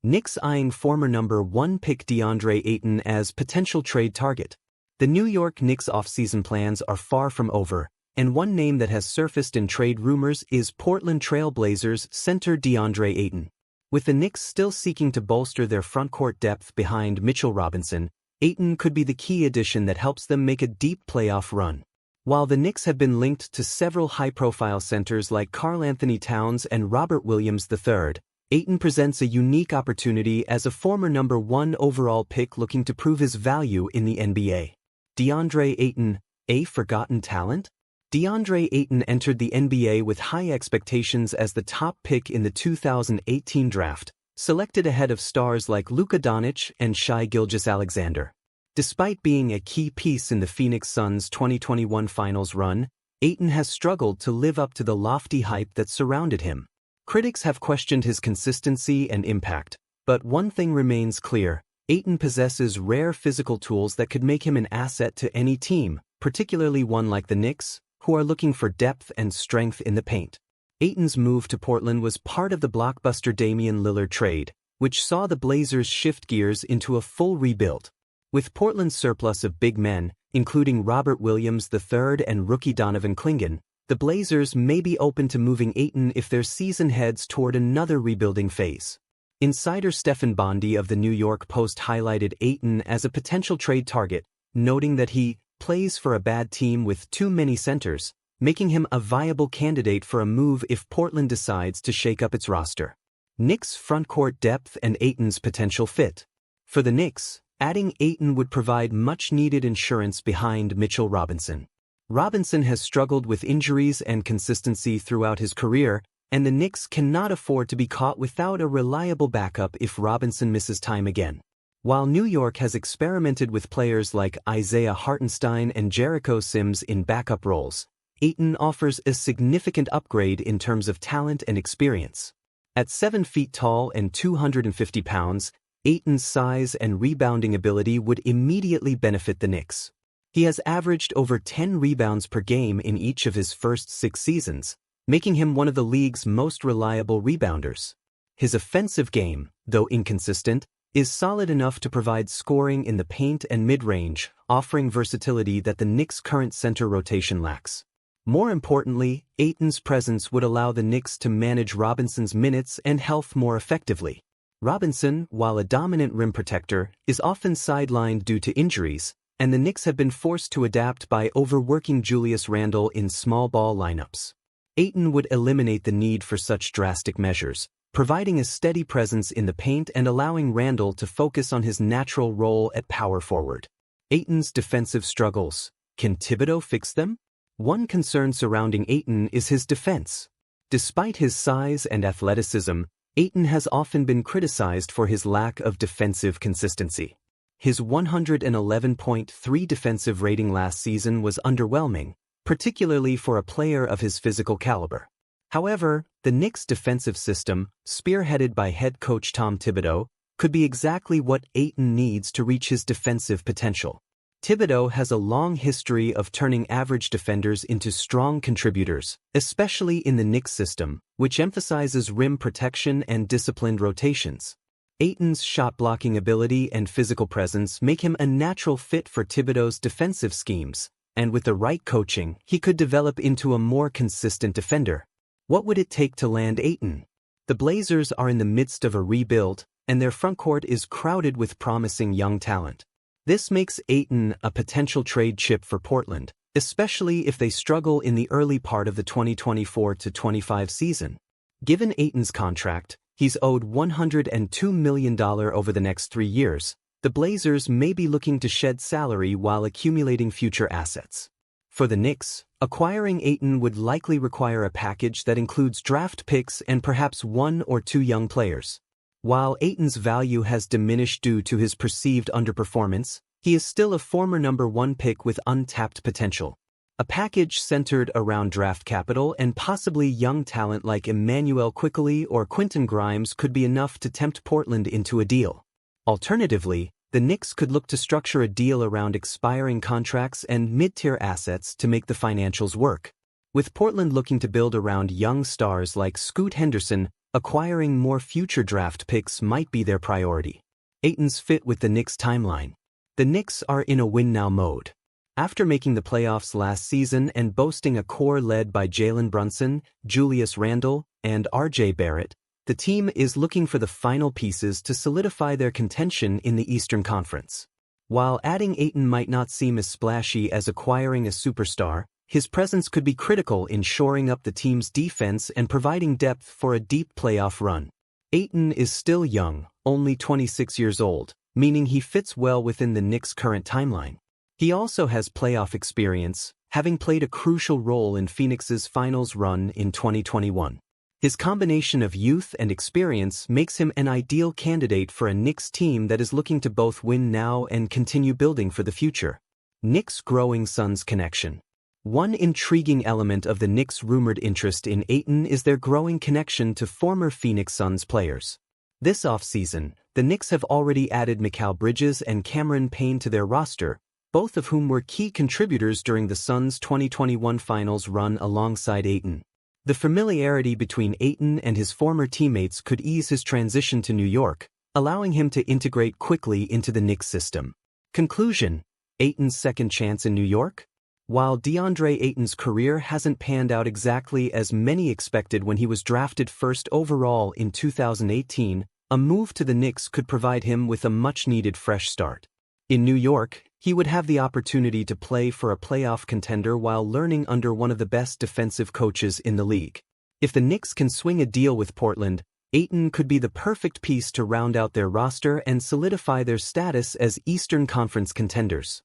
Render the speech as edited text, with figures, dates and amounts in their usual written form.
Knicks eyeing former number 1 pick Deandre Ayton as potential trade target. The New York Knicks offseason plans are far from over, and one name that has surfaced in trade rumors is Portland Trail Blazers center Deandre Ayton. With the Knicks still seeking to bolster their frontcourt depth behind Mitchell Robinson, Ayton could be the key addition that helps them make a deep playoff run. While the Knicks have been linked to several high-profile centers like Karl-Anthony Towns and Robert Williams III, Ayton presents a unique opportunity as a former number 1 overall pick looking to prove his value in the NBA. Deandre Ayton, a forgotten talent? Deandre Ayton entered the NBA with high expectations as the top pick in the 2018 draft, selected ahead of stars like Luka Doncic and Shai Gilgeous-Alexander. Despite being a key piece in the Phoenix Suns' 2021 finals run, Ayton has struggled to live up to the lofty hype that surrounded him. Critics have questioned his consistency and impact, but one thing remains clear: Ayton possesses rare physical tools that could make him an asset to any team, particularly one like the Knicks, who are looking for depth and strength in the paint. Ayton's move to Portland was part of the blockbuster Damian Lillard trade, which saw the Blazers shift gears into a full rebuild. With Portland's surplus of big men, including Robert Williams III and rookie Donovan Clingan, the Blazers may be open to moving Ayton if their season heads toward another rebuilding phase. Insider Stephen Bondy of the New York Post highlighted Ayton as a potential trade target, noting that he plays for a bad team with too many centers, making him a viable candidate for a move if Portland decides to shake up its roster. Knicks' frontcourt depth and Ayton's potential fit. For the Knicks, adding Ayton would provide much-needed insurance behind Mitchell Robinson. Robinson has struggled with injuries and consistency throughout his career, and the Knicks cannot afford to be caught without a reliable backup if Robinson misses time again. While New York has experimented with players like Isaiah Hartenstein and Jericho Sims in backup roles, Ayton offers a significant upgrade in terms of talent and experience. At 7 feet tall and 250 pounds, Ayton's size and rebounding ability would immediately benefit the Knicks. He has averaged over 10 rebounds per game in each of his first 6 seasons, making him one of the league's most reliable rebounders. His offensive game, though inconsistent, is solid enough to provide scoring in the paint and mid-range, offering versatility that the Knicks' current center rotation lacks. More importantly, Ayton's presence would allow the Knicks to manage Robinson's minutes and health more effectively. Robinson, while a dominant rim protector, is often sidelined due to injuries, and the Knicks have been forced to adapt by overworking Julius Randle in small ball lineups. Ayton would eliminate the need for such drastic measures, providing a steady presence in the paint and allowing Randle to focus on his natural role at power forward. Ayton's defensive struggles. Can Thibodeau fix them? One concern surrounding Ayton is his defense. Despite his size and athleticism, Ayton has often been criticized for his lack of defensive consistency. His 111.3 defensive rating last season was underwhelming, particularly for a player of his physical caliber. However, the Knicks' defensive system, spearheaded by head coach Tom Thibodeau, could be exactly what Ayton needs to reach his defensive potential. Thibodeau has a long history of turning average defenders into strong contributors, especially in the Knicks system, which emphasizes rim protection and disciplined rotations. Ayton's shot-blocking ability and physical presence make him a natural fit for Thibodeau's defensive schemes, and with the right coaching, he could develop into a more consistent defender. What would it take to land Ayton? The Blazers are in the midst of a rebuild, and their frontcourt is crowded with promising young talent. This makes Ayton a potential trade chip for Portland, especially if they struggle in the early part of the 2024-25 season. Given Ayton's contract, he's owed $102 million over the next 3 years. The Blazers may be looking to shed salary while accumulating future assets. For the Knicks, acquiring Ayton would likely require a package that includes draft picks and perhaps 1 or 2 young players. While Ayton's value has diminished due to his perceived underperformance, he is still a former number 1 pick with untapped potential. A package centered around draft capital and possibly young talent like Emmanuel Quickley or Quentin Grimes could be enough to tempt Portland into a deal. Alternatively, the Knicks could look to structure a deal around expiring contracts and mid-tier assets to make the financials work. With Portland looking to build around young stars like Scoot Henderson, acquiring more future draft picks might be their priority. Ayton's fit with the Knicks timeline. The Knicks are in a win-now mode. After making the playoffs last season and boasting a core led by Jalen Brunson, Julius Randle, and R.J. Barrett, the team is looking for the final pieces to solidify their contention in the Eastern Conference. While adding Ayton might not seem as splashy as acquiring a superstar, his presence could be critical in shoring up the team's defense and providing depth for a deep playoff run. Ayton is still young, only 26 years old, meaning he fits well within the Knicks' current timeline. He also has playoff experience, having played a crucial role in Phoenix's finals run in 2021. His combination of youth and experience makes him an ideal candidate for a Knicks team that is looking to both win now and continue building for the future. Knicks' growing Suns connection. One intriguing element of the Knicks' rumored interest in Ayton is their growing connection to former Phoenix Suns players. This offseason, the Knicks have already added Mikal Bridges and Cameron Payne to their roster, both of whom were key contributors during the Suns' 2021 finals run alongside Ayton. The familiarity between Ayton and his former teammates could ease his transition to New York, allowing him to integrate quickly into the Knicks system. Conclusion: Ayton's second chance in New York? While Deandre Ayton's career hasn't panned out exactly as many expected when he was drafted first overall in 2018, a move to the Knicks could provide him with a much-needed fresh start. In New York, he would have the opportunity to play for a playoff contender while learning under one of the best defensive coaches in the league. If the Knicks can swing a deal with Portland, Ayton could be the perfect piece to round out their roster and solidify their status as Eastern Conference contenders.